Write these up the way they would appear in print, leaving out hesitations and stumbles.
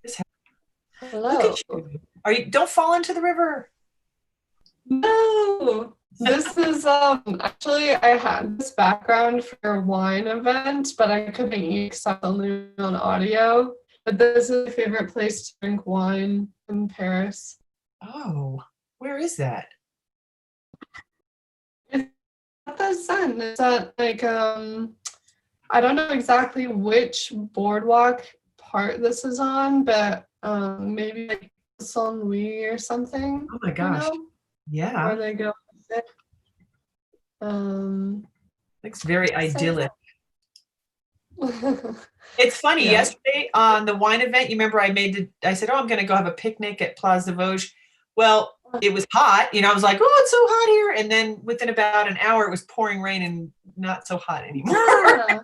This- Look at Hello. you. Are you? Don't fall into the river. No, this is actually I had this background for a wine event, but I couldn't eat because I was only on audio. But this is my favorite place to drink wine in Paris. Oh, where is that? It's at the Seine. It's at like I don't know exactly which boardwalk part this is on, but maybe like Saint Louis or something, Oh my gosh. where Yeah, they go. Um, looks very so idyllic. It's funny. yeah. Yesterday on the wine event, you remember I said, "Oh, I'm going to go have a picnic at Place de Vosges." Well, it was hot. I was like, "Oh, it's so hot here," and then within about an hour, it was pouring rain and not so hot anymore. Yeah.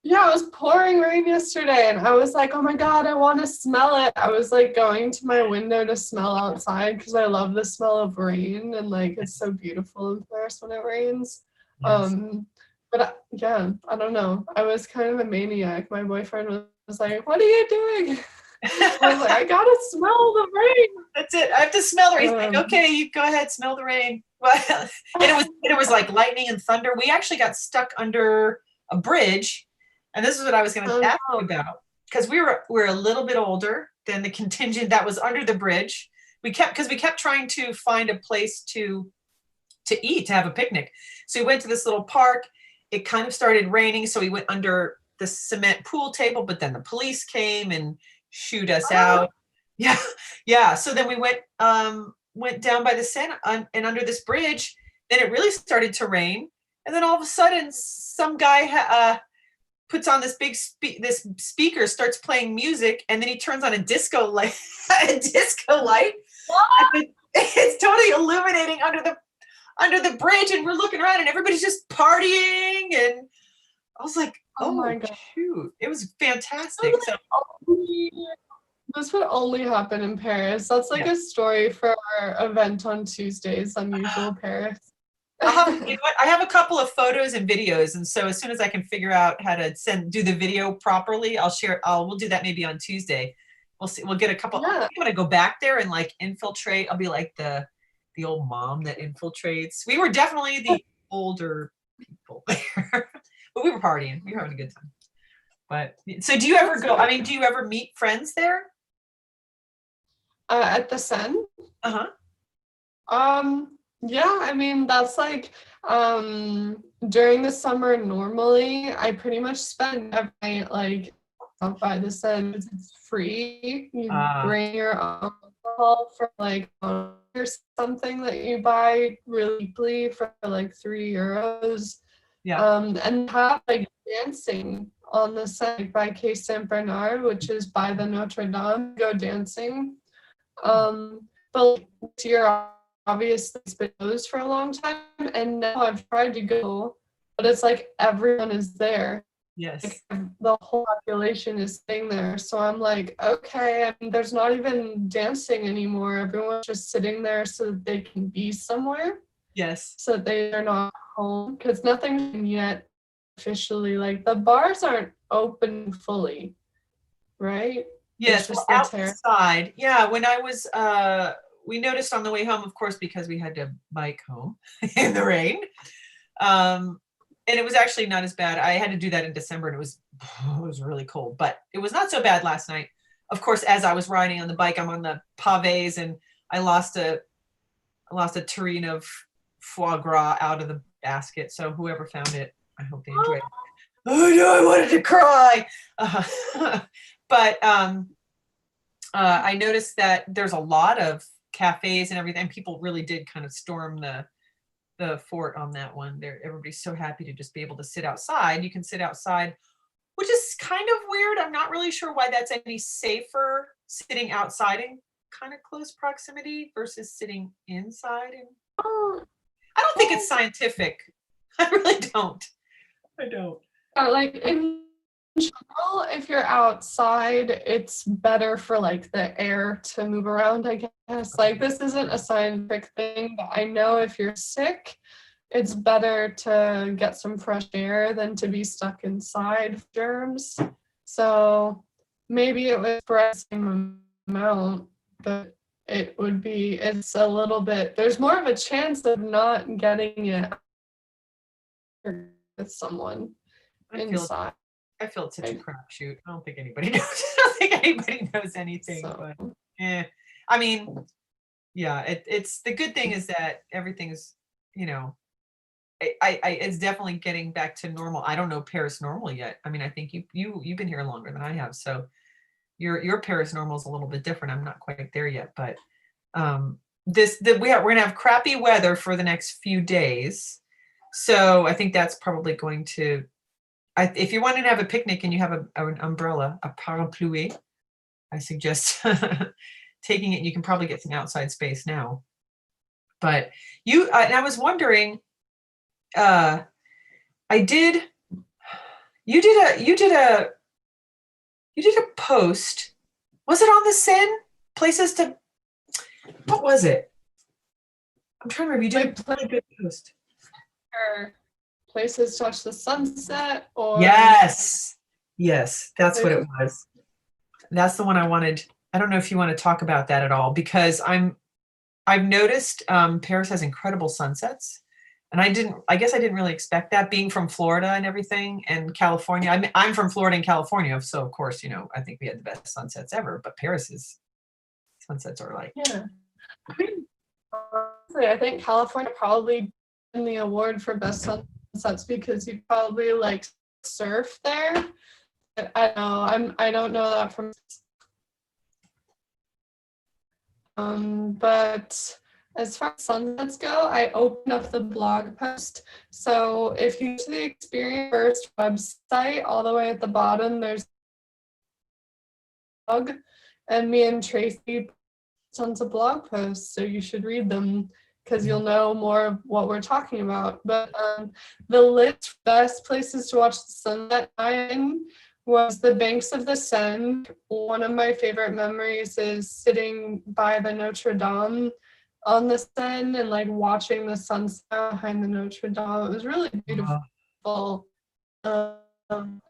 Yeah, it was pouring rain yesterday and I was like, oh my God, I want to smell it. I was like going to my window to smell outside because I love the smell of rain and like it's so beautiful in Paris when it rains. Yes. Um, yeah, I don't know. I was kind of a maniac. My boyfriend was like, what are you doing? I was like, I gotta smell the rain. That's it. I have to smell the rain. He's like, Um, okay, you go ahead, smell the rain. Well, and it was like lightning and thunder. We actually got stuck under a bridge, and this is what I was going to oh ask you no. about because we're a little bit older than the contingent that was under the bridge. We kept trying to find a place to eat to have a picnic. So we went to this little park. It kind of started raining, so we went under the cement pool table. But then the police came and shooed us Oh, out. Yeah, yeah. So then we went down by the Seine and under this bridge. Then it really started to rain, and then all of a sudden, some guy puts on this speaker, starts playing music, and then he turns on a disco light, a disco light, and it's totally illuminating under the bridge, and we're looking around and everybody's just partying, and I was like, oh oh my God. shoot, it was fantastic. So This would only happen in Paris. That's like yeah, a story for our event on Tuesdays, Unusual Paris. I have a couple of photos and videos, and so as soon as I can figure out how to do the video properly, I'll share. We'll do that maybe on Tuesday. We'll see. We'll get a couple. I Yeah, think I'm gonna go back there and like infiltrate. I'll be like the old mom that infiltrates. We were definitely the older people there, but we were partying. We were having a good time. But so, do you ever that's go? I great. mean, do you ever meet friends there? At the Sen, Uh huh. yeah, I mean that's like during the summer normally I pretty much spend every night like out by the Sen because it's free. You Uh, bring your own alcohol for like or something that you buy really cheaply for like €3. yeah. And have like dancing on the side by Quai Saint Bernard, which is by the Notre Dame. Go dancing. But like, this year obviously it's been closed for a long time, and now I've tried to go, but it's like everyone is there. Like Yes. the whole population is staying there. So I'm like, okay, I mean, there's not even dancing anymore. Everyone's just sitting there so that they can be somewhere, Yes. so that they are not home because nothing's yet officially like the bars aren't open fully, right? It's Yes. Well, just the terrace. outside. Yeah. When I was, we noticed on the way home, of course, because we had to bike home in the rain. Um, and it was actually not as bad. I had to do that in December, and it was really cold, but it was not so bad last night. Of course, as I was riding on the bike, I'm on the pavés, and I lost a tureen of foie gras out of the basket. So whoever found it, I hope they enjoyed it. Oh no, I wanted to cry. But I noticed that there's a lot of cafes and everything. And people really did kind of storm the fort on that one. There, everybody's so happy to just be able to sit outside. You can sit outside, which is kind of weird. I'm not really sure why that's any safer sitting outside in kind of close proximity versus sitting inside. And Oh, I don't think it's well, scientific. I really don't. I don't. like in general, if you're outside, it's better for like the air to move around, I guess. Like this isn't a scientific thing, but I know if you're sick, it's better to get some fresh air than to be stuck inside with germs. So maybe it was the same amount, but it's a little bit, there's more of a chance of not getting it with someone inside. I feel it's such a crapshoot. I don't think anybody knows. I don't think anybody knows anything. So. But I mean, yeah. It's the good thing is that everything's, you know, it's definitely getting back to normal. I don't know Paris normal yet. I mean, I think you've been here longer than I have, so your Paris normal is a little bit different. I'm not quite there yet, but we're gonna have crappy weather for the next few days, so I think that's probably going to. If you wanted to have a picnic and you have an umbrella, a parapluie, I suggest taking it. You can probably get some outside space now. But and I was wondering, you did a post. Was it on the Seine? Places to, what was it? I'm trying to remember. You did a good post. Places to watch the sunset, or yes, that's what it was. That's the one I wanted. I don't know if you want to talk about that at all, because I've noticed Paris has incredible sunsets, and I guess I didn't really expect that, being from Florida and everything, and California. I'm from Florida and California, so of course, you know, I think we had the best sunsets ever, but Paris's sunsets are like, yeah. Honestly, I think California probably won the award for best sunsets because you probably like surf there. I don't know that from but as far as sunsets go, I opened up the blog post. So if you go to the Experience First website, all the way at the bottom, there's a blog, and me and Tracy tons of blog posts, so you should read them because you'll know more of what we're talking about. But the list best places to watch the sunset was the banks of the Seine. One of my favorite memories is sitting by the Notre Dame on the Seine and like watching the sunset behind the Notre Dame. It was really beautiful.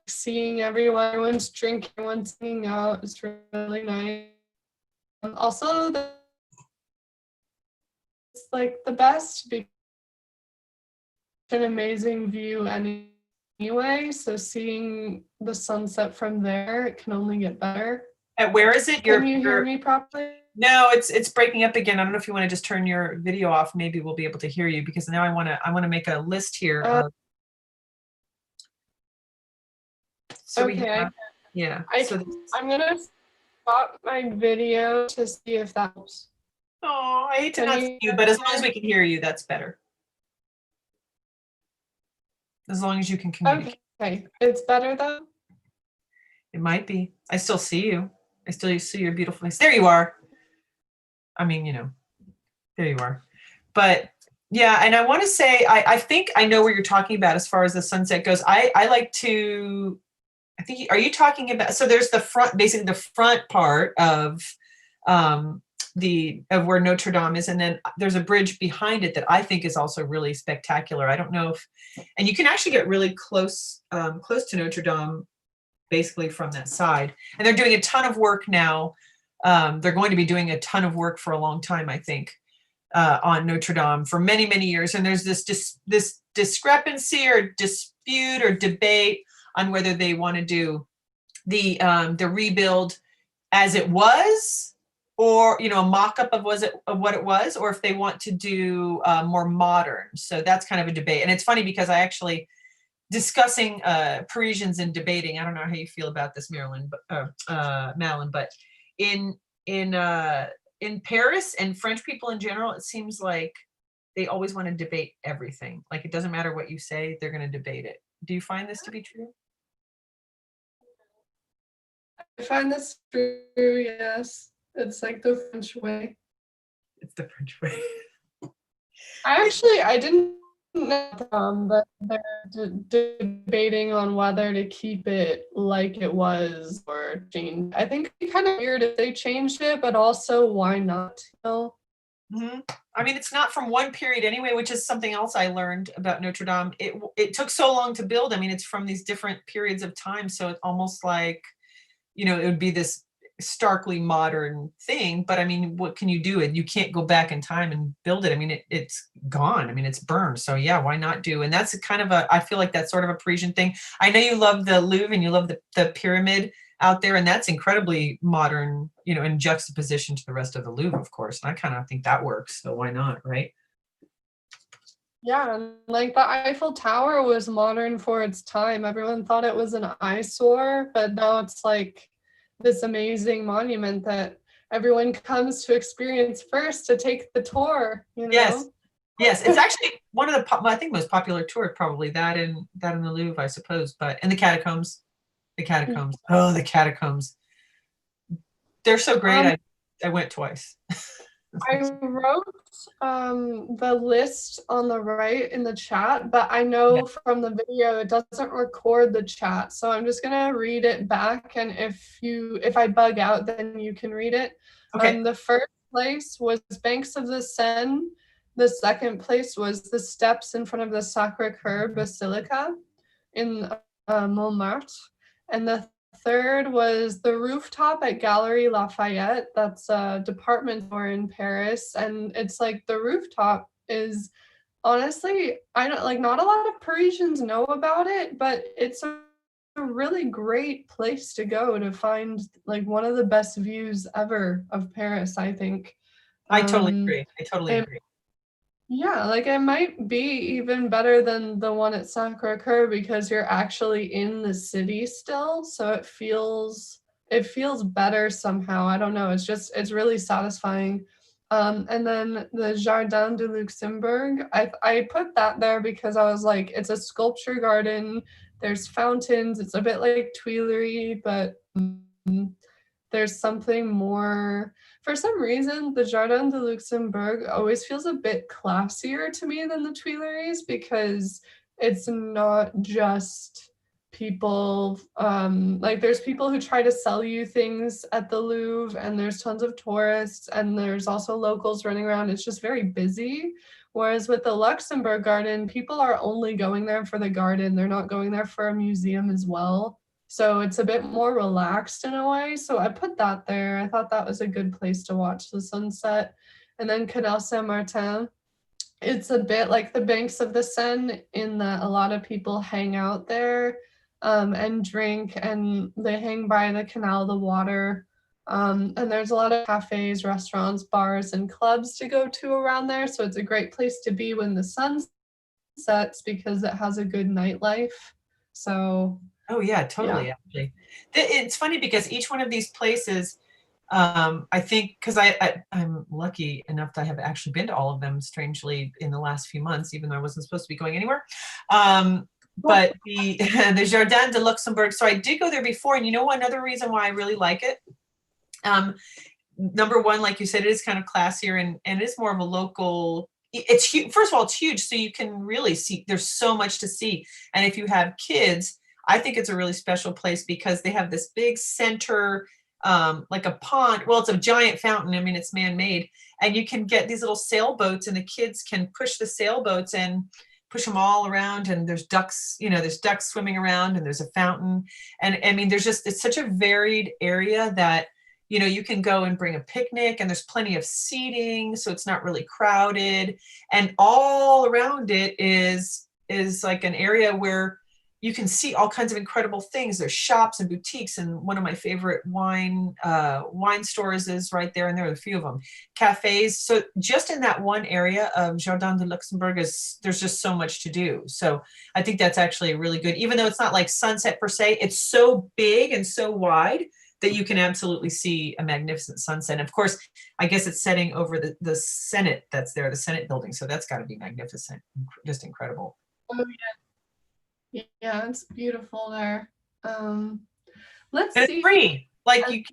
Seeing everyone's drinking, everyone's singing out. It's really nice. Also, it's like the best because it's an amazing view anyway. So seeing the sunset from there, it can only get better. And where is it? Can you hear me properly? No, it's breaking up again. I don't know if you want to just turn your video off. Maybe we'll be able to hear you, because now I want to make a list here of. So okay. we have, yeah. I'm gonna stop my video to see if that helps. Oh, I hate to not see you, but as long as we can hear you, that's better. As long as you can communicate. Okay, it's better though? It might be. I still see you. I still see your beautiful face. There you are. I mean, you know, there you are. But yeah, and I want to say, I think I know where you're talking about as far as the sunset goes. I like to, I think, are you talking about, so there's the front, basically the front part of where Notre Dame is, and then there's a bridge behind it that I think is also really spectacular. I don't know if, and you can actually get really close to Notre Dame basically from that side. And they're doing a ton of work now. They're going to be doing a ton of work for a long time, I think, on Notre Dame for many, many years. And there's this discrepancy or dispute or debate on whether they want to do the rebuild as it was, or, you know, a mock-up of what it was, or if they want to do more modern. So that's kind of a debate. And it's funny because I actually discussing Parisians and debating. I don't know how you feel about this, Madeline, but in Paris and French people in general, it seems like they always want to debate everything. Like, it doesn't matter what you say, they're going to debate it. Do you find this to be true? I find this true, yes. It's like the French way. It's the French way. I didn't know that they're debating on whether to keep it like it was or change. I think it'd be kind of weird if they changed it, but also why not? You know? Mm-hmm. I mean, it's not from one period anyway, which is something else I learned about Notre Dame. It took so long to build. I mean, it's from these different periods of time, so it's almost like it would be this starkly modern thing, but I mean, what can you do? And you can't go back in time and build it. I mean, it's gone. I mean, it's burned. So yeah, why not do? And that's kind of I feel like that's sort of a Parisian thing. I know you love the Louvre and you love the pyramid out there, and that's incredibly modern, in juxtaposition to the rest of the Louvre, of course. And I kind of think that works. So why not, right? Yeah, and like the Eiffel Tower was modern for its time. Everyone thought it was an eyesore, but now it's like this amazing monument that everyone comes to experience first to take the tour, you Yes. know? Yes, it's actually one of the I think most popular tours, probably that and the Louvre, I suppose, but and the catacombs. The catacombs. Oh, the catacombs. They're so great. Um, I went twice. I wrote the list on the right in the chat, but I Yeah. know from the video it doesn't record the chat. So I'm just gonna read it back, and if I bug out, then you can read it. Okay. The first place was Banks of the Seine. The second place was the steps in front of the Sacre-Cœur Basilica in Montmartre. And the third was the rooftop at Galerie Lafayette. That's a department store in Paris. And it's like the rooftop is honestly, I don't like not a lot of Parisians know about it, but it's a really great place to go to find like one of the best views ever of Paris, I think. I totally Um, agree. I totally and agree. yeah, like it might be even better than the one at Sacré-Cœur because you're actually in the city still, so it feels better somehow. I don't know. It's really satisfying. And then the Jardin de Luxembourg, I put that there because I was like, it's a sculpture garden. There's fountains. It's a bit like Tuileries, but there's something more. For some reason, the Jardin de Luxembourg always feels a bit classier to me than the Tuileries because it's not just people like there's people who try to sell you things at the Louvre and there's tons of tourists and there's also locals running around. It's just very busy. Whereas with the Luxembourg Garden, people are only going there for the garden. They're not going there for a museum as well. So it's a bit more relaxed in a way. So I put that there. I thought that was a good place to watch the sunset. And then Canal Saint Martin. It's a bit like the banks of the Seine in that a lot of people hang out there and drink, and they hang by the canal, the water. And there's a lot of cafes, restaurants, bars, and clubs to go to around there. So it's a great place to be when the sun sets because it has a good nightlife. So Oh yeah, yeah. totally. Actually, it's funny because each one of these places, I think, because I'm lucky enough to have actually been to all of them, strangely, in the last few months, even though I wasn't supposed to be going anywhere. But the the Jardin de Luxembourg. So I did go there before, and another reason why I really like it. Number one, like you said, it is kind of classier and it is more of a local. It's huge. First of all, it's huge, so you can really see. There's so much to see, and if you have kids, I think it's a really special place because they have this big center, like a pond. Well, it's a giant fountain. I mean, it's man-made, and you can get these little sailboats, and the kids can push the sailboats and push them all around. And there's ducks. There's ducks swimming around, and there's a fountain. And I mean, it's such a varied area that you can go and bring a picnic and there's plenty of seating, so it's not really crowded. And all around it is like an area where you can see all kinds of incredible things. There's shops and boutiques, and one of my favorite wine stores is right there, and there are a few of them. Cafes. So just in that one area of Jardin de Luxembourg there's just so much to do. So I think that's actually really good, even though it's not like sunset per se. It's so big and so wide that you can absolutely see a magnificent sunset. And of course, I guess it's setting over the Senate that's there, the Senate building. So that's got to be magnificent, just incredible. Oh, yeah, it's beautiful there. Let's And it's see. free. Like you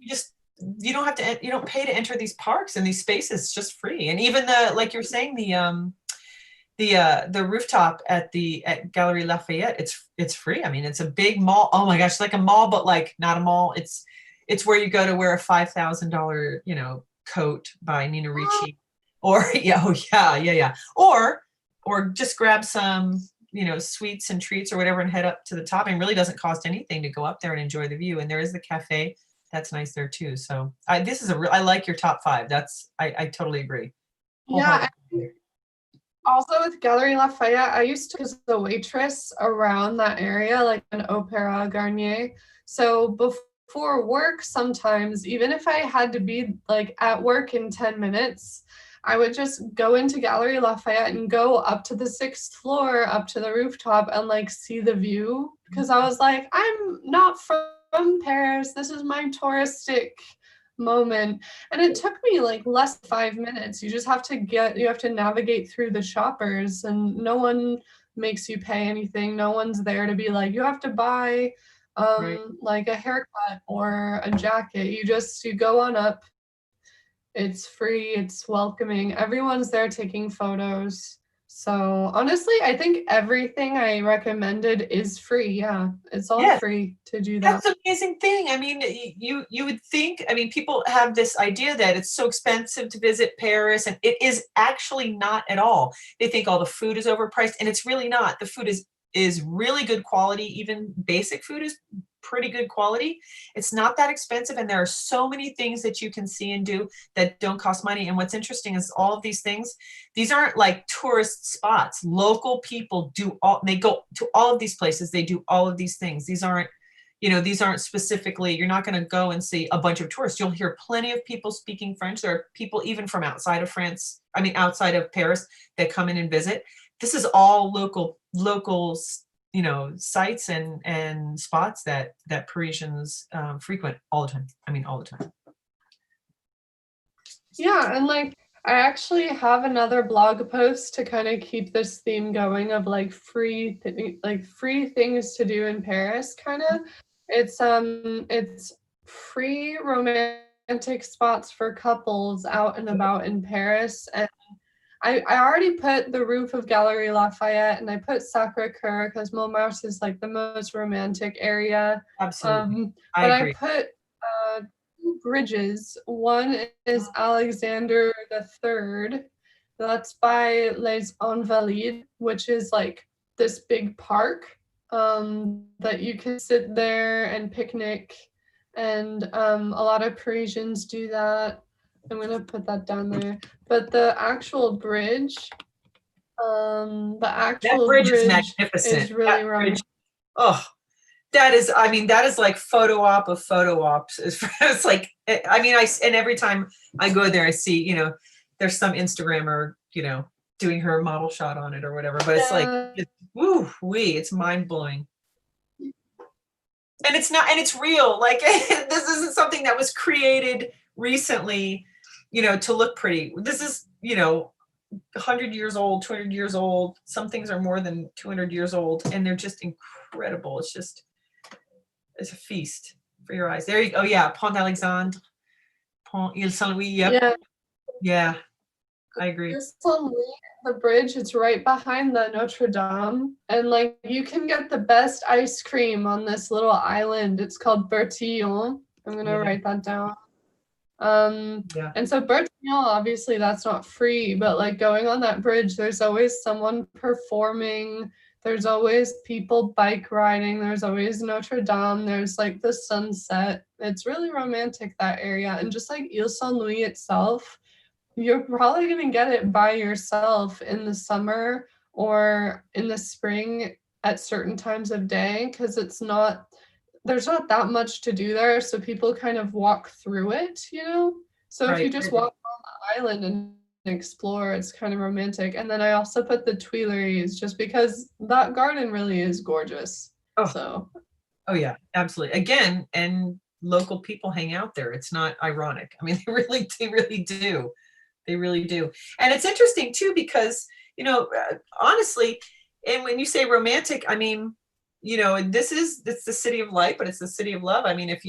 don't have to, you don't pay to enter these parks and these spaces. It's just free. And even like you're saying, the rooftop at Galerie Lafayette, it's free. I mean, it's a big mall. Oh my gosh, it's like a mall, but like not a mall. It's where you go to wear a $5,000, coat by Nina Ricci, or yeah, oh yeah, or just grab some, sweets and treats or whatever and head up to the top. And it really doesn't cost anything to go up there and enjoy the view. And there is the cafe That's nice there too. So this is I like your top five. I totally agree. Yeah, Wholeheartedly. also with Galerie Lafayette, I used to as a waitress around that area, like an Opera Garnier. So before work, sometimes, even if I had to be like at work in 10 minutes, I would just go into Galerie Lafayette and go up to the sixth floor, up to the rooftop, and like see the view. Because I was like, I'm not from Paris. This is my touristic moment. And it took me like less than 5 minutes. You have to navigate through the shoppers, and no one makes you pay anything. No one's there to be like, you have to buy Right. like a haircut or a jacket. You go on up. It's free, it's welcoming. Everyone's there taking photos. So honestly, I think everything I recommended is free. Yeah, it's all Yes. free to do that. That's the amazing thing. I mean, you would think, I mean, people have this idea that it's so expensive to visit Paris, and it is actually not at all. They think all the food is overpriced, and it's really not. The food is really good quality. Even basic food is pretty good quality. It's not that expensive, and there are so many things that you can see and do that don't cost money. And what's interesting is all of these things, these aren't like tourist spots. Local people they go to all of these places, they do all of these things. These aren't specifically, you're not going to go and see a bunch of tourists. You'll hear plenty of people speaking French. There are people even from outside of France, I mean, outside of Paris, that come in and visit. This is all local, sites and spots that Parisians frequent all the time. I mean, all the time. Yeah, and like I actually have another blog post to kind of keep this theme going of like free things to do in Paris kind of. It's free romantic spots for couples out and about in Paris. And I already put the roof of Galerie Lafayette, and I put Sacré-Cœur because Montmartre is like the most romantic area. Absolutely. I But I agree. put two bridges. One is Alexander the Third. That's by Les Invalides, which is like this big park that you can sit there and picnic. And a lot of Parisians do that. I'm gonna put that down there. But the That actual bridge is bridge magnificent. is really That romantic. bridge, oh, I mean, that is like photo op of photo ops. It's like, I mean, and every time I go there, I see, there's some Instagrammer, doing her model shot on it or whatever, but it's like, Yeah. woo wee, it's mind blowing. And it's not, and it's real. Like, this isn't something that was created recently, to look pretty. This is, 100 years old, 200 years old. Some things are more than 200 years old, and they're just incredible. It's a feast for your eyes. There you go. Oh yeah, Pont Alexandre, Pont Ile Saint Louis. Yep. Yeah. Yeah, I agree. This on the bridge, it's right behind the Notre Dame. And like you can get the best ice cream on this little island. It's called Bertillon. I'm gonna Yeah, write that down. yeah. And so Bertillon, obviously that's not free, but like going on that bridge, there's always someone performing. There's always people bike riding. There's always Notre Dame. There's like the sunset. It's really romantic, that area. And just like Ile Saint Louis itself, you're probably going to get it by yourself in the summer or in the spring at certain times of day because there's not that much to do there. So people kind of walk through it. So if you Right. just walk on the island and explore, it's kind of romantic. And then I also put the Tuileries just because that garden really is gorgeous. Oh, So oh yeah, absolutely. Again, and local people hang out there. It's not ironic. I mean, they really do. They really do. And it's interesting too, because, honestly, and when you say romantic, I mean, it's the city of light, but it's the city of love. I mean, if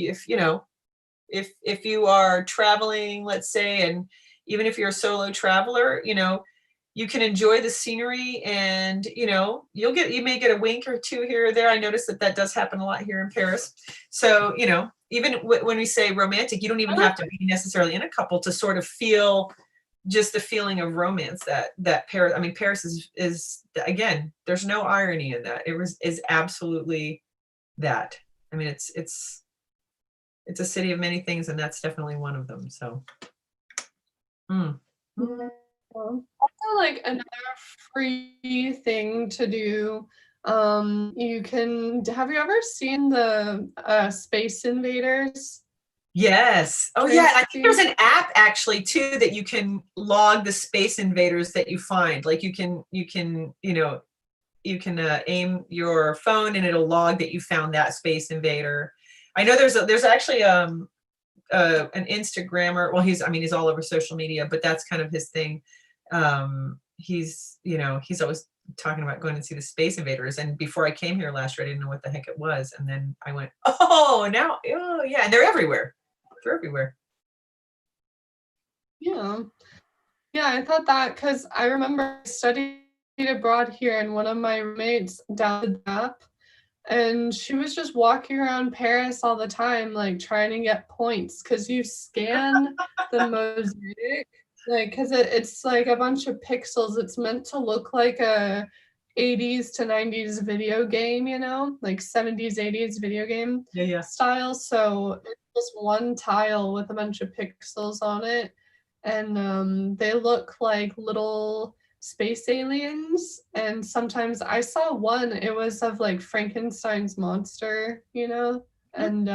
you are traveling, let's say, and even if you're a solo traveler, you can enjoy the scenery, and you may get a wink or two here or there. I notice that does happen a lot here in Paris. So even when we say romantic, you don't even have to be necessarily in a couple to sort of feel just the feeling of romance that Paris. I mean, Paris is again, there's no irony in that. Is absolutely that. I mean, it's it's a city of many things, and that's definitely one of them. So, mm. Yeah. Also, like another free thing to do. You can. Have you ever seen the Space Invaders, Yes. Oh, yeah. I think there's Tracy? an app actually too that you can log the space invaders that you find. Like you can aim your phone and it'll log that you found that space invader. I know there's actually an Instagrammer. Well, he's all over social media, but that's kind of his thing. He's always talking about going and see the space invaders. And before I came here last year, I didn't know what the heck it was. And then I went, oh, now, oh yeah, and they're everywhere. They're everywhere. Yeah. Yeah, I thought that because I remember I studied abroad here, and one of my roommates downloaded the app, and she was just walking around Paris all the time, like trying to get points because you scan the mosaic, like because it's like a bunch of pixels. It's meant to look like a 80s to 90s video game, like 70s, 80s video game Yeah, yeah. style. So it's just one tile with a bunch of pixels on it, and they look like little space aliens. And sometimes I saw one, it was of like Frankenstein's monster, and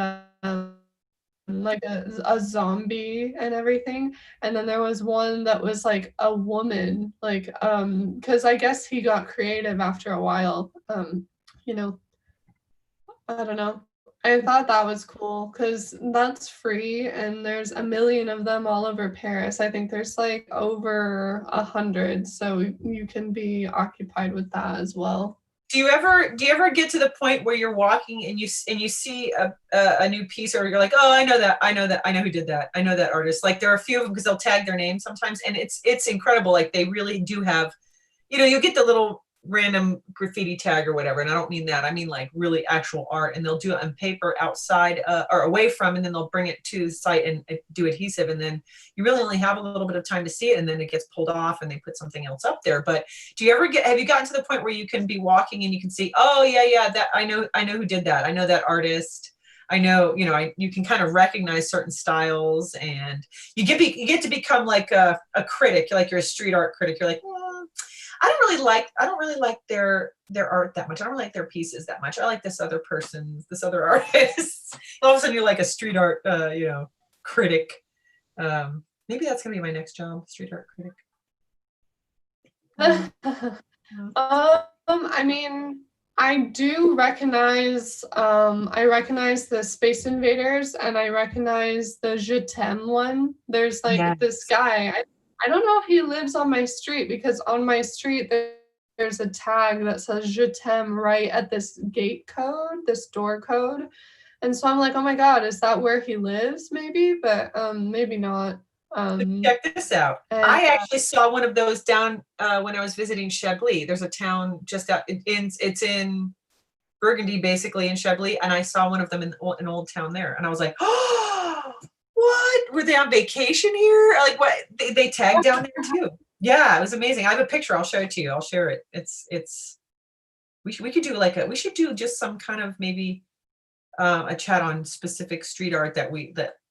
like a zombie and everything. And then there was one that was like a woman, like because I guess he got creative after a while. You know, I don't know. I thought that was cool because that's free and there's a million of them all over Paris. I think there's like over 100, so you can be occupied with that as well. Do you ever get to the point where you're walking and you see a new piece, or you're like, oh, I know who did that, I know that artist. Like there are a few of them because they'll tag their name sometimes, and it's incredible. Like they really do have, you get the little random graffiti tag or whatever, and I don't mean that, I mean like really actual art, and they'll do it on paper outside or away from, and then they'll bring it to the site and do adhesive, and then you really only have a little bit of time to see it, and then it gets pulled off and they put something else up there. But have you gotten to the point where you can be walking and you can see, oh yeah, that I know who did that, I know that artist, I know, you can kind of recognize certain styles, and you get to become like a critic, like you're a street art critic. You're like, well, I don't really like their art that much. I don't really like their pieces that much. I like this other artist. All of a sudden you're like a street art critic. Maybe that's gonna be my next job, street art critic. Um, I mean, I recognize the Space Invaders and I recognize the Je t'aime one. There's yeah. like this guy. I don't know if he lives on my street because on my street there's a tag that says Je t'aime right at this gate code, this door code. And so I'm like, oh my God, is that where he lives? Maybe, but maybe not. Check this out. And I actually saw one of those down when I was visiting Chablis. There's a town just out it's in Burgundy, basically, in Chablis, and I saw one of them in an old town there, and I was like, oh, what? Were they on vacation here? Like what? They tagged down there too. Yeah, it was amazing. I have a picture. I'll show it to you. I'll share it. It's we should do just some kind of maybe a chat on specific street art that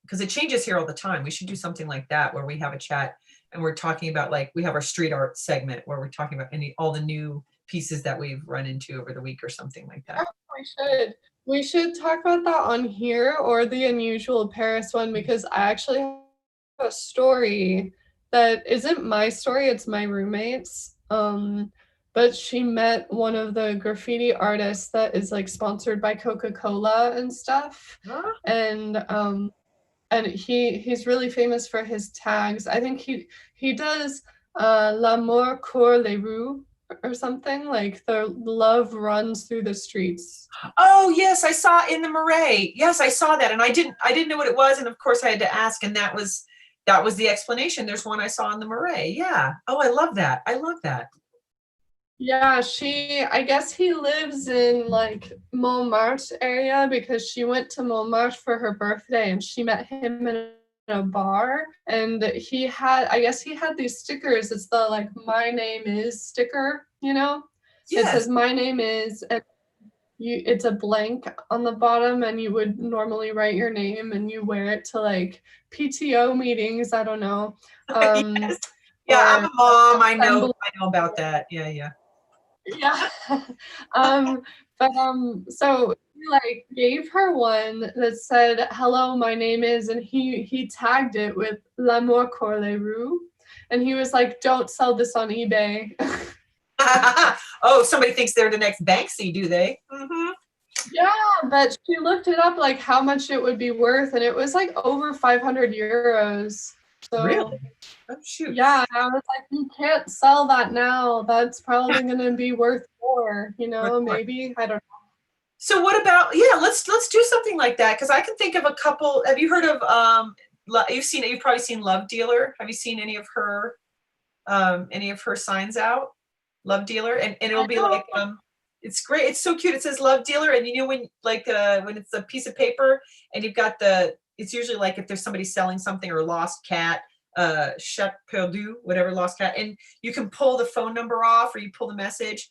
because it changes here all the time. We should do something like that where we have a chat and we're talking about, like, we have our street art segment where we're talking about all the new pieces that we've run into over the week or something like that. we should. We should talk about that on here or the Unusual Paris one because I actually have a story that isn't my story, it's my roommate's. But she met one of the graffiti artists that is like sponsored by Coca-Cola and stuff. Huh? And he's really famous for his tags. I think he does L'amour court les rues or something, like the love runs through the streets. Oh yes, I saw in the Marais. Yes, I saw that, and I didn't know what it was, and of course I had to ask, and that was the explanation. There's one I saw in the Marais. Yeah. Oh, I love that. I love that. Yeah, I guess he lives in like Montmartre area because she went to Montmartre for her birthday and she met him in a bar, and I guess he had these stickers. It's the like my name is sticker, It Yes. says my name is, and it's a blank on the bottom, and you would normally write your name, and you wear it to like PTO meetings. I don't know. Yes. Yeah, I'm Or a mom. I assembly. know about that. Yeah, yeah. Yeah. So he like gave her one that said, "Hello, my name is," and he tagged it with L'amour pour les rues. And he was like, "Don't sell this on eBay." Oh, somebody thinks they're the next Banksy, do they? Mm-hmm. Yeah, but she looked it up like how much it would be worth, and it was like over 500 euros. So Really? Oh, shoot. yeah, I was like, you can't sell that now. That's probably gonna be worth more, maybe. I don't know. So what about, yeah, let's do something like that, because I can think of a couple. Have you heard of you've probably seen Love Dealer? Have you seen any of her signs out? Love Dealer, and it'll I be know. like it's great. It's so cute. It says Love Dealer, and you know when when it's a piece of paper and you've got it's usually like if there's somebody selling something or lost cat, chat perdu, whatever, lost cat, and you can pull the phone number off or you pull the message.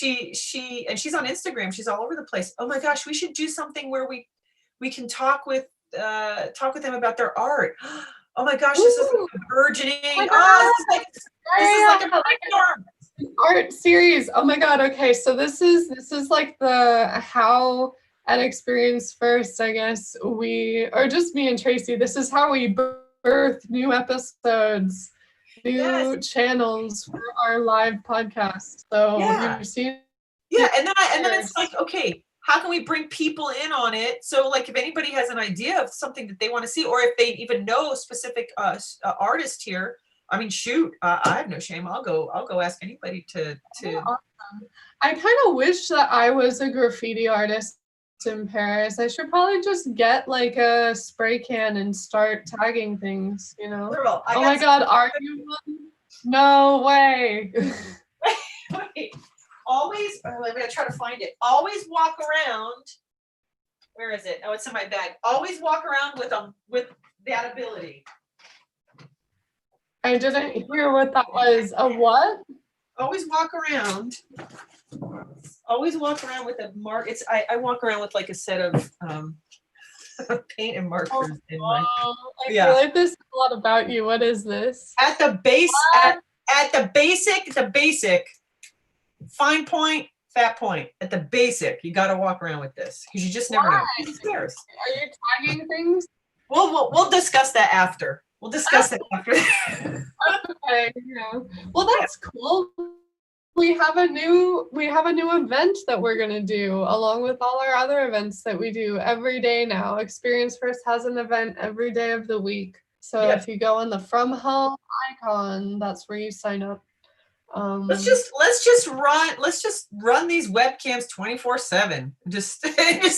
And she's on Instagram. She's all over the place. Oh my gosh, we should do something where we can talk with them about their art. Oh my gosh, this is Ooh, like a burgeoning. oh my Oh, God. this is like a Yeah, brainstorm. art series. Oh my God. Okay, so this is like the how at Experience First, I guess or just me and Tracy. This is how we birth new episodes, Yes. new channels for our live podcast. So Yeah. you've seen Yeah. it And then it's like, first. okay, how can we bring people in on it? So like if anybody has an idea of something that they want to see, or if they even know a specific artist here, I mean, shoot, I have no shame. I'll go ask anybody to Awesome. I kind of wish that I was a graffiti artist in Paris. I should probably just get like a spray can and start tagging things. literal. I Oh got my God, are you one? No way. wait, always, I'm gonna try to find it. Always walk around. Where is it? Oh, it's in my bag. Always walk around with that ability. I didn't hear what that was. A what? Always walk around. Always walk around with a mark. I walk around with like a set of paint and markers in my I yeah. feel like this is a lot about you. What is this? At the base at the basic fine point, fat point. At the basic, you got to walk around with this because you just never know. Who cares? Are you tagging things? We'll discuss that after. We'll discuss that after. Okay, yeah. Well, that's cool. We have a new event that we're gonna do along with all our other events that we do every day now. Experience First has an event every day of the week. So Yes. if you go on the From Home icon, that's where you sign up. Let's just run these webcams 24/7. Just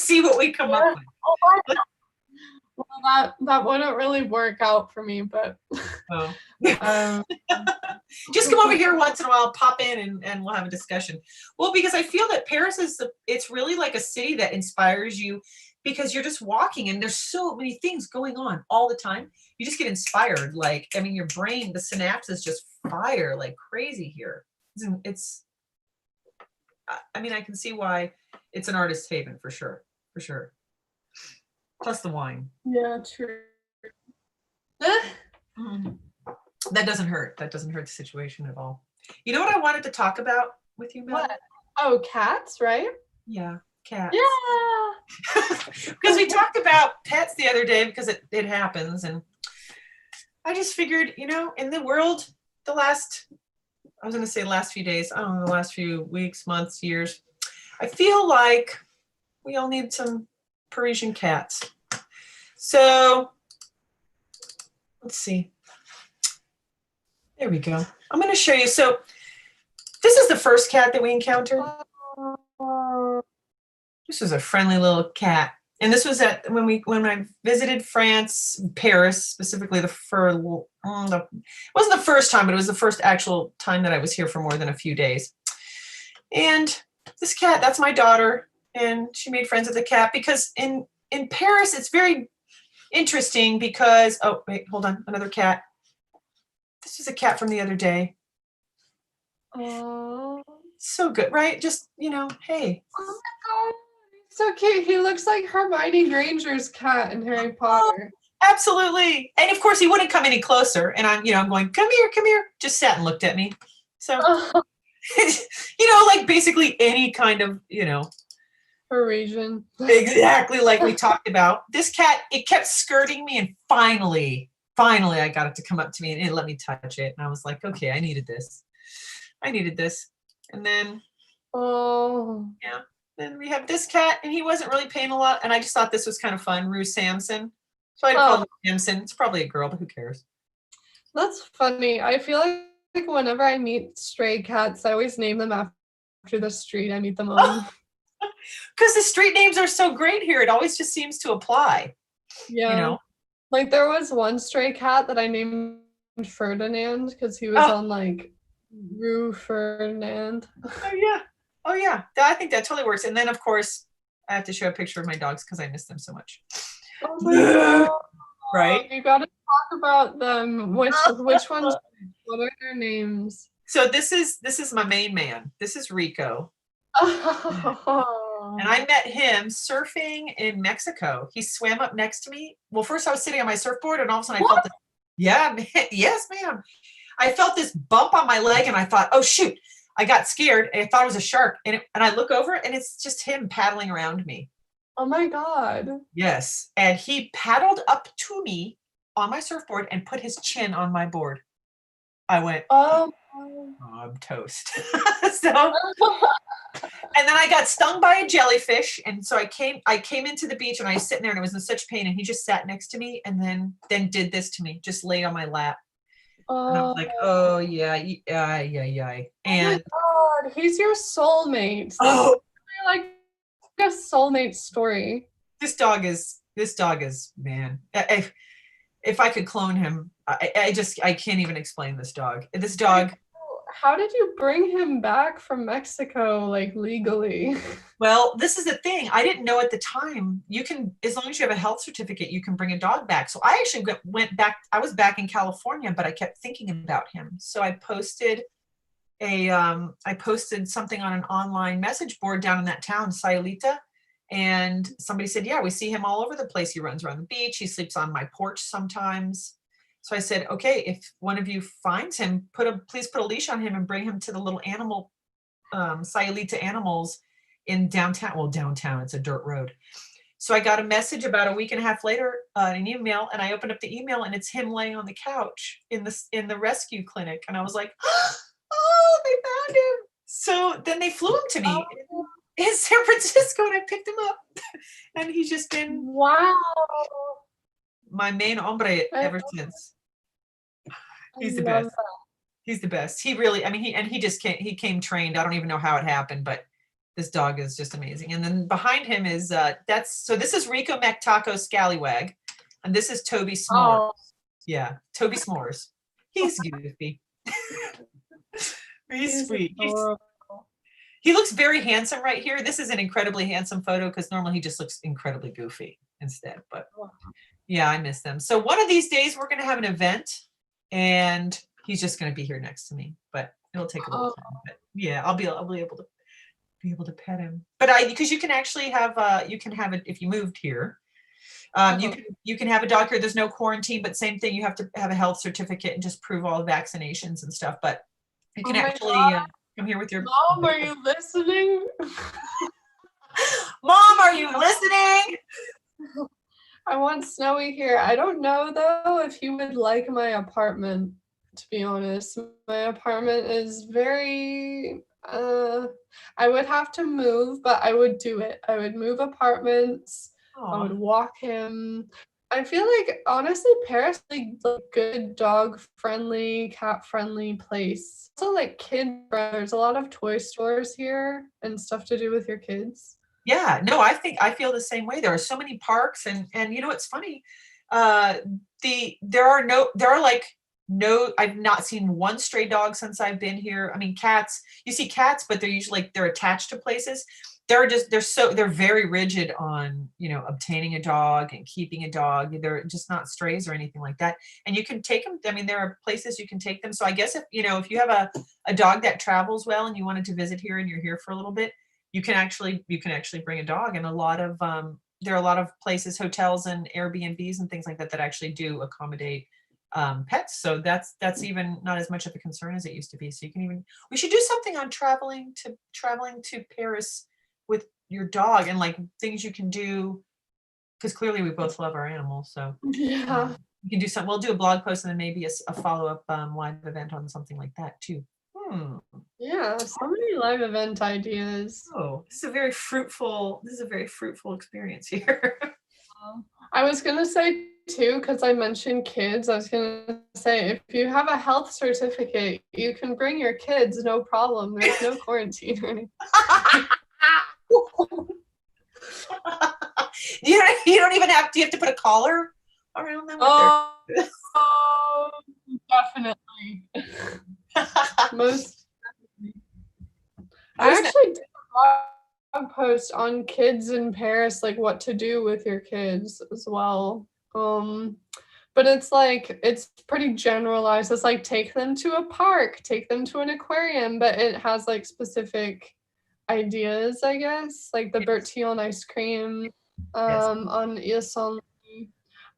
see what we come up with. Oh, well, that wouldn't really work out for me, but Oh. um, Just come over here once in a while, pop in, and we'll have a discussion. Well, because I feel that Paris it's really like a city that inspires you because you're just walking and there's so many things going on all the time. You just get inspired. Like, I mean, your brain, the synapses just fire like crazy here. I mean, I can see why it's an artist's haven for sure. For sure. Plus the wine. yeah, true. Mm. That doesn't hurt. That doesn't hurt the situation at all. You know what I wanted to talk about with you, Madeleine? What? Oh, cats, right? Yeah, cats. Yeah. Because we talked about pets the other day because it happens. And I just figured, in the world, I was going to say last few days, I don't know, the last few weeks, months, years, I feel like we all need some Parisian cats. So let's see. There we go. I'm going to show you. So this is the first cat that we encountered. This was a friendly little cat. And this was when I visited France, Paris, specifically it wasn't the first time, but it was the first actual time that I was here for more than a few days. And this cat, that's my daughter, and she made friends with the cat because in Paris, it's very interesting because, oh, wait, hold on, another cat. This is a cat from the other day. Oh. So good, right? Just, hey. Oh my God. so cute. He looks like Hermione Granger's cat in Harry Oh, Potter. absolutely. And of course he wouldn't come any closer. And I'm going, come here, come here. Just sat and looked at me. So, like basically any kind of, Parisian. exactly like we talked about. This cat, it kept skirting me, and finally I got it to come up to me and it let me touch it. And I was like, okay, I needed this. And then, Oh. yeah, then we have this cat, and he wasn't really paying a lot. And I just thought this was kind of fun. Rue Samson. So I'd call him Samson. It's probably a girl, but who cares? That's funny. I feel like whenever I meet stray cats, I always name them after the street I meet them on. Because the street names are so great here. It always just seems to apply. Yeah. Like there was one stray cat that I named Ferdinand because he was on like Rue Ferdinand. Oh yeah. I think that totally works. And then of course I have to show a picture of my dogs because I miss them so much. Oh my God. Right? You gotta talk about them. Which ones? What are their names? So this is my main man. This is Rico. And I met him surfing in Mexico. He swam up next to me. Well, first I was sitting on my surfboard, and all of a sudden I felt this. Yeah, yes, ma'am. I felt this bump on my leg, and I thought, oh shoot! I got scared, and I thought it was a shark. And I look over, and it's just him paddling around me. Oh my God! Yes, and he paddled up to me on my surfboard and put his chin on my board. I went, oh, I'm toast. So. And then I got stung by a jellyfish, and so I came into the beach, and I was sitting there, and I was in such pain, and he just sat next to me, and then did this to me, just laid on my lap, and I was like, oh yeah. And oh my God, he's your soulmate. Oh, like a soulmate story. This dog is man. If I could clone him, I can't even explain this dog. This dog. How did you bring him back from Mexico, like legally? Well, this is the thing. I didn't know at the time. You can, as long as you have a health certificate, you can bring a dog back. So I actually went back. I was back in California, but I kept thinking about him. So I posted something on an online message board down in that town, Sayulita. And somebody said, yeah, we see him all over the place. He runs around the beach. He sleeps on my porch sometimes. So I said, okay, if one of you finds him, please put a leash on him and bring him to the little animal, Sayulita Animals in downtown. Well, downtown, it's a dirt road. So I got a message about a week and a half later, an email, and I opened up the email, and it's him laying on the couch in the rescue clinic. And I was like, oh, they found him. So then they flew him to me in San Francisco, and I picked him up. And he's just been my main hombre ever since. He's the best. He's the best. He really, I mean, he came trained. I don't even know how it happened, but this dog is just amazing. And then behind him is, this is Rico McTaco Scallywag. And this is Toby S'mores. Yeah, Toby S'mores. He's goofy. He's sweet. He looks very handsome right here. This is an incredibly handsome photo because normally he just looks incredibly goofy instead. But yeah, I miss them. So one of these days we're going to have an event, and he's just going to be here next to me. But it'll take a little time. But yeah, I'll be able to pet him. But because you can actually have it if you moved here. You can have a dog here. There's no quarantine, but same thing. You have to have a health certificate and just prove all the vaccinations and stuff. But you can actually come here with your mom. Are you listening? Mom, are you listening? I want Snowy here. I don't know though if he would like my apartment. To be honest, my apartment is very. I would have to move, but I would do it. I would move apartments. I would walk him. I feel like honestly, Paris is like good dog friendly, cat friendly place. Also like kid friendly. There's a lot of toy stores here and stuff to do with your kids. Yeah, no, I feel the same way. There are so many parks, and it's funny. I've not seen one stray dog since I've been here. I mean, cats, you see cats, but they're usually they're attached to places. They're very rigid on, obtaining a dog and keeping a dog. They're just not strays or anything like that. And you can take them. I mean, there are places you can take them. So I guess if you have a dog that travels well and you wanted to visit here and you're here for a little bit, you can actually bring a dog, and a lot of there are a lot of places, hotels and Airbnbs and things like that that actually do accommodate pets. So that's even not as much of a concern as it used to be. So you can even, we should do something on traveling to Paris with your dog, and like things you can do, because clearly we both love our animals. So Yeah. we can do some. We'll do a blog post and then maybe a follow up live event on something like that too. Hmm. Yeah, so many live event ideas. Oh, this is a very fruitful. This is a very fruitful experience here. I was gonna say too, because I mentioned kids, I was gonna say if you have a health certificate, you can bring your kids, no problem. There's no quarantine or anything. You don't even have. Do you have to put a collar around them? Oh, definitely. Most. I actually did a blog post on kids in Paris, like what to do with your kids as well. But it's like it's pretty generalized. It's like take them to a park, take them to an aquarium, but it has like specific ideas, I guess, like the Bertillon ice cream Yes. on Ile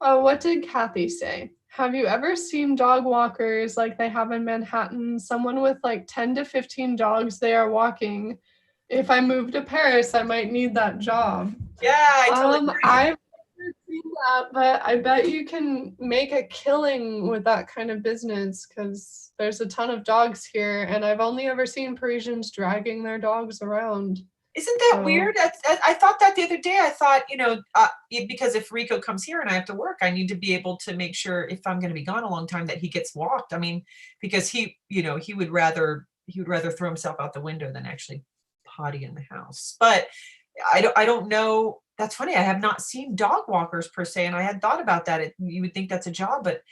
Oh, what did Kathy say? Have you ever seen dog walkers like they have in Manhattan? Someone with like 10 to 15 dogs they are walking. If I move to Paris, I might need that job. Yeah, I totally agree. I've never seen that, but I bet you can make a killing with that kind of business because there's a ton of dogs here, and I've only ever seen Parisians dragging their dogs around. Isn't that So weird? I thought that the other day. I thought, because if Rico comes here and I have to work, I need to be able to make sure if I'm going to be gone a long time that he gets walked. I mean, because he would rather throw himself out the window than actually potty in the house. But I don't know. That's funny. I have not seen dog walkers per se, and I had thought about that. You would think that's a job, but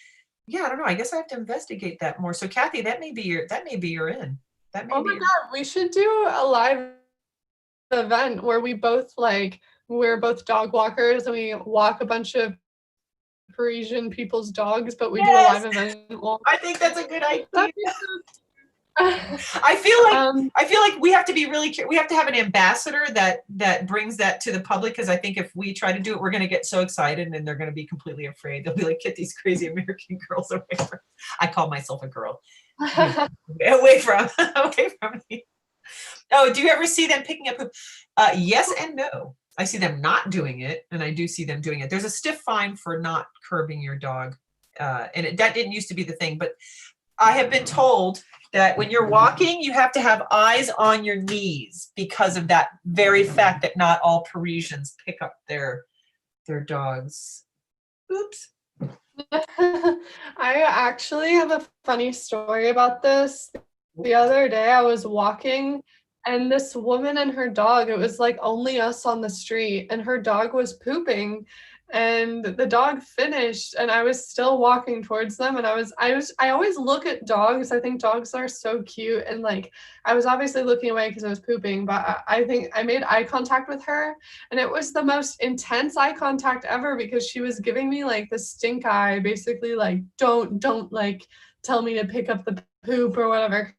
yeah, I don't know. I guess I have to investigate that more. So Kathy, that may be your in. That may oh be my God, we should do a live event where we're both dog walkers and we walk a bunch of Parisian people's dogs, but we do a Yes, live event. I think that's a good idea. That'd be so- I feel like we have to be really we have to have an ambassador that brings that to the public, because I think if we try to do it, we're going to get so excited and they're going to be completely afraid. They'll be like, get these crazy American girls away from. I call myself a girl. Away from me. Oh, do you ever see them picking up poop? Yes and no. I see them not doing it, and I do see them doing it. There's a stiff fine for not curbing your dog, and that didn't used to be the thing. But I have been told that when you're walking, you have to have eyes on your knees because of that very fact that not all Parisians pick up their dogs. Oops. I actually have a funny story about this. The other day I was walking and this woman and her dog, it was like only us on the street, and her dog was pooping and the dog finished and I was still walking towards them, and I always look at dogs. I think dogs are so cute, and like I was obviously looking away because I was pooping, but I think I made eye contact with her, and it was the most intense eye contact ever because she was giving me like the stink eye, basically like don't like tell me to pick up the poop or whatever,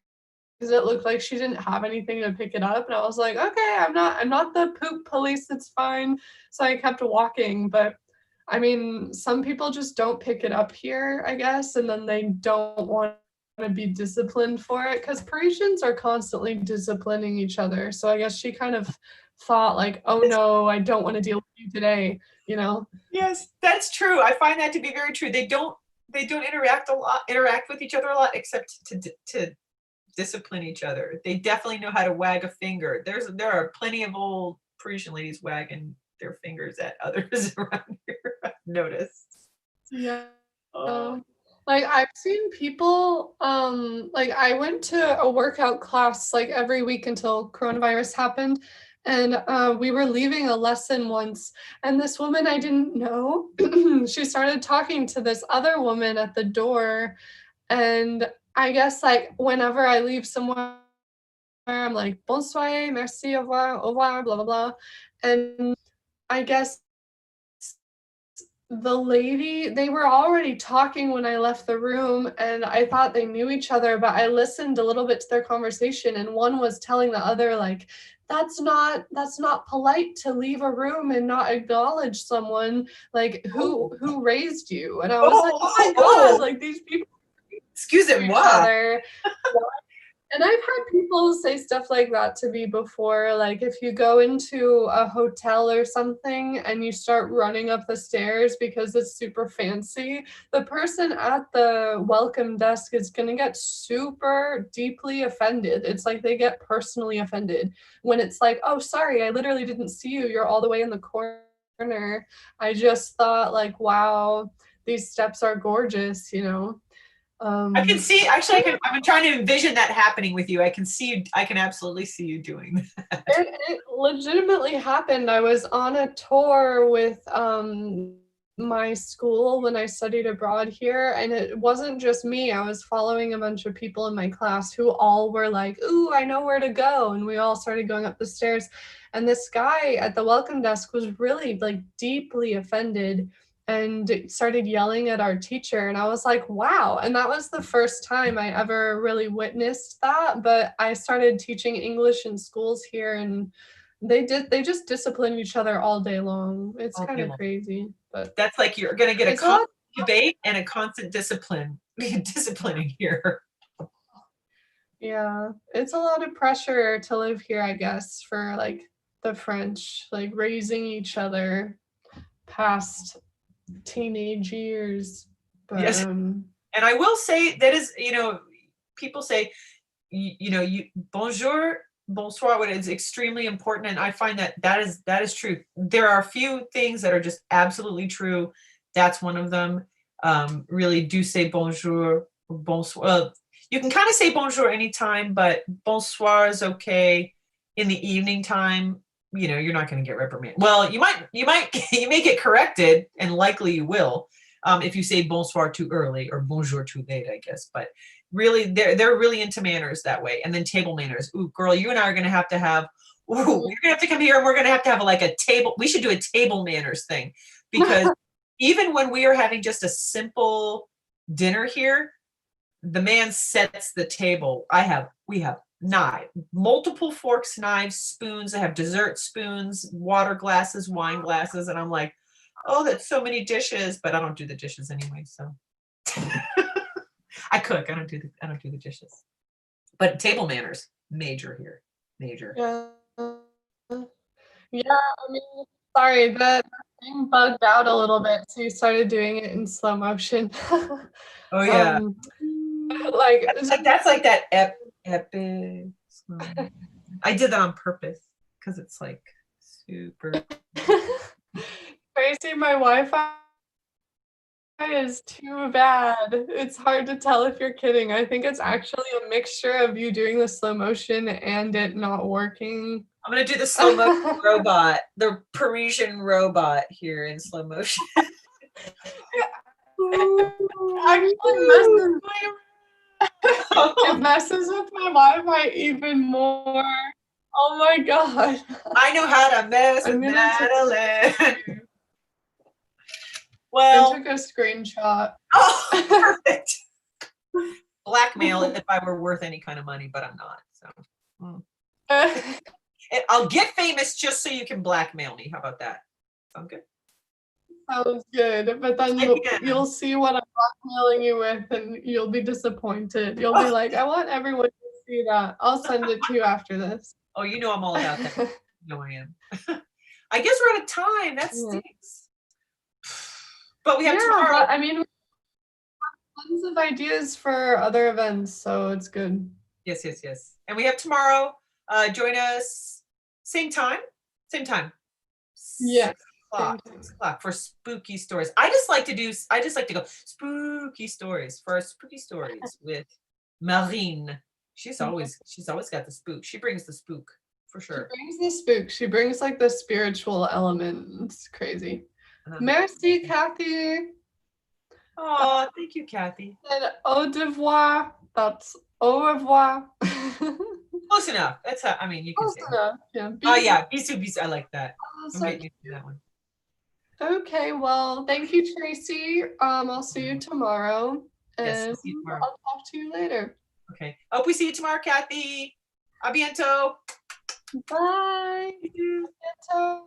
because it looked like she didn't have anything to pick it up, and I was like, okay, I'm not the poop police, it's fine. So I kept walking. But I mean, some people just don't pick it up here, I guess, and then they don't want to be disciplined for it because Parisians are constantly disciplining each other. So I guess she kind of thought like, oh no, I don't want to deal with you today, you know. Yes, that's true. I find that to be very true. They don't interact with each other a lot, except to discipline each other. They definitely know how to wag a finger. There are plenty of old Parisian ladies wagging their fingers at others around here. I've noticed. Yeah. Oh. Like I've seen people, like I went to a workout class like every week until coronavirus happened. And we were leaving a lesson once, and this woman I didn't know, she started talking to this other woman at the door. And I guess like whenever I leave somewhere, I'm like, bonsoir, merci, au revoir, blah, blah, blah. And I guess the lady, they were already talking when I left the room, and I thought they knew each other, but I listened a little bit to their conversation, and one was telling the other, like, that's not polite to leave a room and not acknowledge someone, like, who raised you? And I was like, oh my God, like, these people know each Excusez-moi. other. And I've had people say stuff like that to me before. Like, if you go into a hotel or something and you start running up the stairs because it's super fancy, the person at the welcome desk is going to get super deeply offended. It's like they get personally offended when it's like, oh, sorry, I literally didn't see you. You're all the way in the corner. I just thought, like, wow, these steps are gorgeous, you know? I can see, actually, Yeah. I've been trying to envision that happening with you. I can see you, I can absolutely see you doing that. It legitimately happened. I was on a tour with my school when I studied abroad here, and it wasn't just me. I was following a bunch of people in my class who all were like, "Ooh, I know where to go," and we all started going up the stairs. And this guy at the welcome desk was really like deeply offended and started yelling at our teacher, and I was like, wow. And that was the first time I ever really witnessed that. But I started teaching English in schools here, and they just discipline each other all day long. It's All kind day of long. crazy, but That's like you're going to get a it's a lot. constant debate and a constant disciplining here. Yeah, it's a lot of pressure to live here, I guess, for like the French, like raising each other past teenage years. But Yes. And I will say that is, people say, bonjour, bonsoir, what is extremely important. And I find that is true. There are a few things that are just absolutely true. That's one of them. Really do say bonjour, bonsoir. You can kind of say bonjour anytime, but bonsoir is okay in the evening time. You're not going to get reprimanded. Well, you may get corrected, and likely you will, if you say bonsoir too early or bonjour too late, I guess. But really, they're really into manners that way. And then table manners. Ooh, girl, you and I are gonna have to have. Ooh, you're gonna have to come here, and we're gonna have like a table. We should do a table manners thing, because even when we are having just a simple dinner here, the man sets the table. We have knives, multiple forks, knives, spoons. I have dessert spoons, water glasses, wine glasses, and I'm like, oh, that's so many dishes, but I don't do the dishes anyway, so. I cook. I don't do the dishes. But table manners, major here. Major. yeah. Yeah, I mean, sorry, the thing bugged out a little bit, so you started doing it in slow motion. Oh yeah. um, like, That's like that epic. I did that on purpose because it's like super. Tracy, my Wi-Fi is too bad. It's hard to tell if you're kidding. I think it's actually a mixture of you doing the slow motion and it not working. I'm gonna do the slow motion robot, the Parisian robot here in slow motion. Actually it messes with my Wi-Fi even more. Oh my God. I know how to mess with Madeleine. Well, I took a screenshot. oh, perfect. Blackmail if I were worth any kind of money, but I'm not. So I'll get famous just so you can blackmail me. How about that? Sound good? Sounds good. But then you'll see what I'm blackmailing you with, and you'll be disappointed. You'll be like, I want everyone to see that. I'll send it to you after this. Oh, you know I'm all about that. You know I am. I guess we're out of time. That stinks. But we have tomorrow. But I mean, we have tons of ideas for other events, so it's good. Yes. And we have tomorrow. Join us same time. Yeah. 6 o'clock for spooky stories. I just like to go spooky stories for our spooky stories with Marine. She's always got the spook. She brings the spook for sure. She brings the spook. She brings like the spiritual element. It's crazy. Merci, Kathy. Oh, thank you, Kathy. And au revoir. That's au revoir. Close enough. That's you can Close say enough. Yeah. Oh yeah, bisou bisou. I like that. Oh, I'm so getting used to that one. Okay, well, thank you, Tracy. I'll see you tomorrow, Yes, and we'll see you tomorrow. I'll talk to you later. Okay. Hope we see you tomorrow, Kathy. A biento. Bye. Ciao.